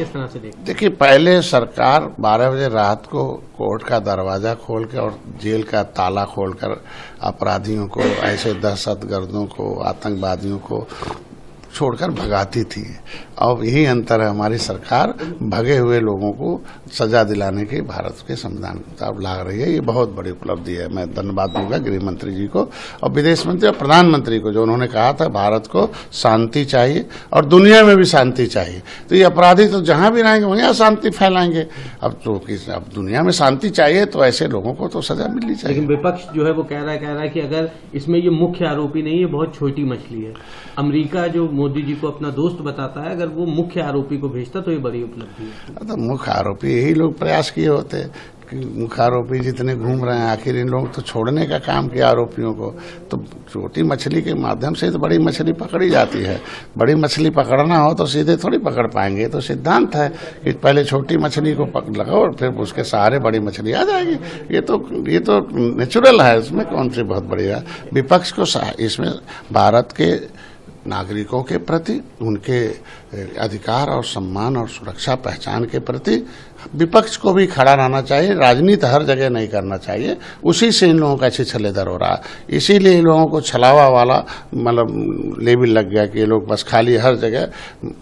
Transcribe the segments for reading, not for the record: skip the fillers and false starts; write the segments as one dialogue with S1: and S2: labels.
S1: किस तरह से देखते?
S2: देखिए, पहले सरकार 12 बजे रात को कोर्ट का दरवाजा खोल के और जेल का ताला खोलकर अपराधियों को, ऐसे दहशतगर्दों को, आतंकवादियों को छोड़कर भगाती थी। अब यही अंतर है, हमारी सरकार भगे हुए लोगों को सजा दिलाने की भारत के संविधान के मुताबिक ला रही है। ये बहुत बड़ी उपलब्धि है। मैं धन्यवाद दूंगा गृह मंत्री जी को और विदेश मंत्री और प्रधानमंत्री को, जो उन्होंने कहा था भारत को शांति चाहिए और दुनिया में भी शांति चाहिए। तो ये अपराधी तो जहां भी रहेंगे वहीं अशांति फैलाएंगे। अब दुनिया में शांति चाहिए तो ऐसे लोगों को तो सजा मिलनी चाहिए।
S1: लेकिन विपक्ष जो है वो कह रहा है कि अगर इसमें ये मुख्य आरोपी नहीं, ये बहुत छोटी मछली है। अमेरिका जो मोदी जी को अपना दोस्त बताता है, अगर वो मुख्य आरोपी को भेजता तो ये बड़ी उपलब्धि है।
S2: तो मुख्य आरोपी यही लोग प्रयास किए होते कि मुख्य आरोपी जितने घूम रहे हैं, आखिर इन लोग तो छोड़ने का काम किया आरोपियों को। तो छोटी मछली के माध्यम से तो बड़ी मछली पकड़ी जाती है। बड़ी मछली पकड़ना हो तो सीधे थोड़ी पकड़ पाएंगे। तो सिद्धांत है कि पहले छोटी मछली को लगाओ और फिर उसके सहारे बड़ी मछली आ जाएगी। ये तो नेचुरल है, इसमें कौन सी बहुत बड़ी है। विपक्ष को इसमें भारत के नागरिकों के प्रति, उनके अधिकार और सम्मान और सुरक्षा पहचान के प्रति विपक्ष को भी खड़ा रहना चाहिए। राजनीति हर जगह नहीं करना चाहिए। उसी से इन लोगों का छिछलेदर हो रहा है। इसीलिए इन लोगों को छलावा वाला मतलब लेवल लग गया कि ये लोग बस खाली हर जगह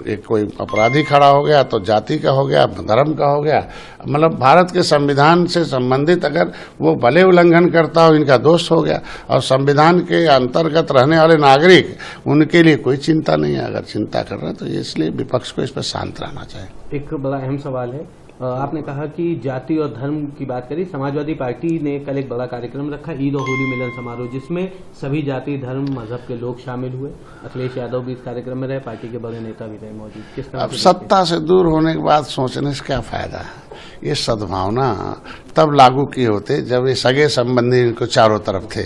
S2: एक कोई अपराधी खड़ा हो गया तो जाति का हो गया, धर्म का हो गया। मतलब भारत के संविधान से संबंधित अगर वो भले उल्लंघन करता हो, इनका दोष हो गया। और संविधान के अंतर्गत रहने वाले नागरिक, उनके लिए कोई चिंता नहीं है। अगर चिंता कर रहे हैं तो इसलिए विपक्ष को इस पर शांत रहना चाहिए।
S1: एक बड़ा अहम सवाल है, आपने कहा कि जाति और धर्म की बात करी। समाजवादी पार्टी ने कल एक बड़ा कार्यक्रम रखा, ईद और होली मिलन समारोह, जिसमें सभी जाति, धर्म, मजहब के लोग शामिल हुए। अखिलेश यादव भी इस कार्यक्रम में रहे, पार्टी के बड़े नेता भी रहे मौजूद। किस तरह
S2: अब सत्ता से दूर होने के बाद सोचने से क्या फायदा है। ये सद्भावना तब लागू किए होते जब ये सगे संबंधी इनको चारों तरफ थे।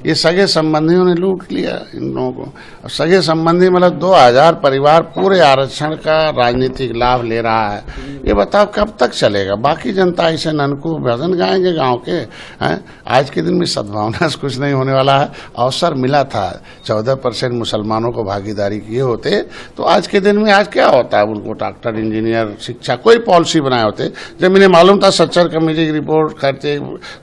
S2: ये सगे संबंधियों ने लूट लिया इन लोगों को। अब सगे संबंधी मतलब 2000 परिवार पूरे आरक्षण का राजनीतिक लाभ ले रहा है। ये बताओ कब तक चलेगा। बाकी जनता ऐसे ननकू भजन गाएंगे गांव के हैं। आज के दिन में सद्भावना से कुछ नहीं होने वाला है। अवसर मिला था, 14% मुसलमानों को भागीदारी किए होते तो आज के दिन में आज क्या होता है। उनको डॉक्टर, इंजीनियर, शिक्षा, कोई पॉलिसी बनाए होते। जब इन्हें मालूम था सच्चर कमेटी की रिपोर्ट करते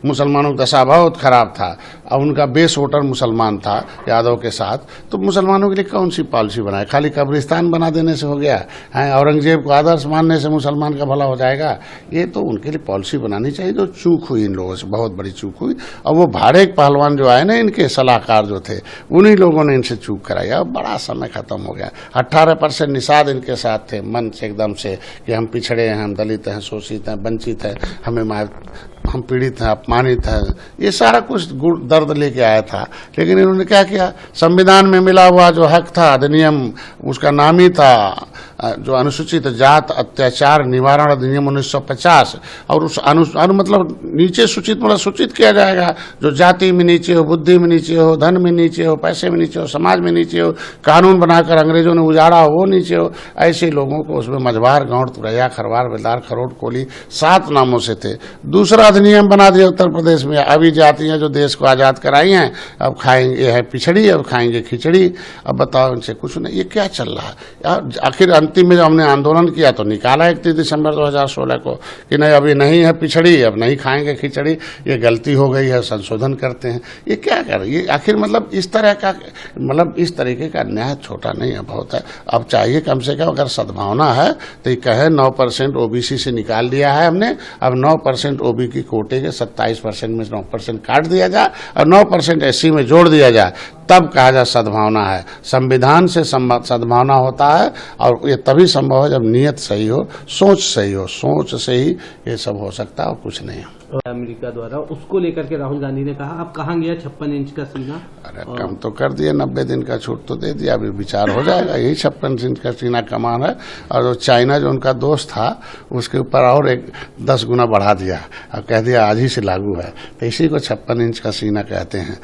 S2: मुसलमानों का दशा बहुत खराब था, अब उनका बेस वोटर मुसलमान था यादव के साथ, तो मुसलमानों के लिए कौन सी पॉलिसी बनाए। खाली कब्रिस्तान बना देने से हो गया है, औरंगजेब को आदर्श मानने से मुसलमान का भला हो जाएगा। ये तो उनके लिए पॉलिसी बनानी चाहिए। जो चूक हुई इन लोगों से, बहुत बड़ी चूक हुई। और वो भाड़े पहलवान जो आए ना, इनके सलाहकार जो थे, उन्हीं लोगों ने इनसे चूक कराई। अब बड़ा समय खत्म हो गया। 18% निषाद इनके साथ थे मन से एकदम से कि हम पिछड़े हैं, हम दलित हैं, शोषित हैं, वंचित हैं, हम पीड़ित हैं, अपमानित हैं। ये सारा कुछ दर्द लेके आया था। लेकिन इन्होंने क्या किया, संविधान में मिला हुआ जो हक था, अधिनियम, उसका नाम ही था जो अनुसूचित जात अत्याचार निवारण अधिनियम 1950। और उस मतलब नीचे सूचित मतलब सूचित किया जाएगा जो जाति में नीचे हो, बुद्धि में नीचे हो, धन में नीचे हो, पैसे में नीचे हो, समाज में नीचे हो, कानून बनाकर अंग्रेजों ने उजाड़ा हो वो नीचे हो। ऐसे लोगों को उसमें मझवार, गौड़, तुरैया, खरवार, बेलदार, खरोट, कोली 7 नामों से थे। दूसरा अधिनियम बना दिया उत्तर प्रदेश में, अभी जातियां जो देश को आजाद कराई हैं अब खाएंगे है पिछड़ी, अब खाएंगे खिचड़ी। अब बताओ इनसे कुछ नहीं। ये क्या चल रहा है। आखिर अंतिम में जब हमने आंदोलन किया तो निकाला 31 दिसंबर 2016 को कि नहीं अभी नहीं है पिछड़ी, अब नहीं खाएंगे खिचड़ी, ये गलती हो गई है, संशोधन करते हैं। ये क्या कर ये आखिर मतलब इस तरह का मतलब इस तरीके का न्याय छोटा नहीं है, बहुत है। अब चाहिए कम से कम अगर सद्भावना है तो ये कहे 9% ओबीसी से निकाल दिया है हमने, अब 9% ओबी की कोटे के 27% में 9% काट दिया जाए और 9% एससी में जोड़ दिया जाए, तब कहा जाए सद्भावना है। संविधान से सद्भावना होता है और ये तभी संभव है जब नीयत सही हो, सोच सही हो। सोच से ही ये सब हो सकता है और कुछ नहीं है।
S1: अमेरिका द्वारा उसको लेकर के राहुल गांधी ने कहा अब कहाँ गया 56 इंच का सीना।
S2: अरे कम तो कर दिया, 90 दिन का छूट तो दे दिया, अभी विचार हो जाएगा। यही 56 इंच का सीना कमान है। और जो चाइना जो उनका दोस्त था उसके ऊपर और 10 गुना बढ़ा दिया, अब कह दिया आज ही से लागू है। तो इसी को 56 इंच का सीना कहते हैं।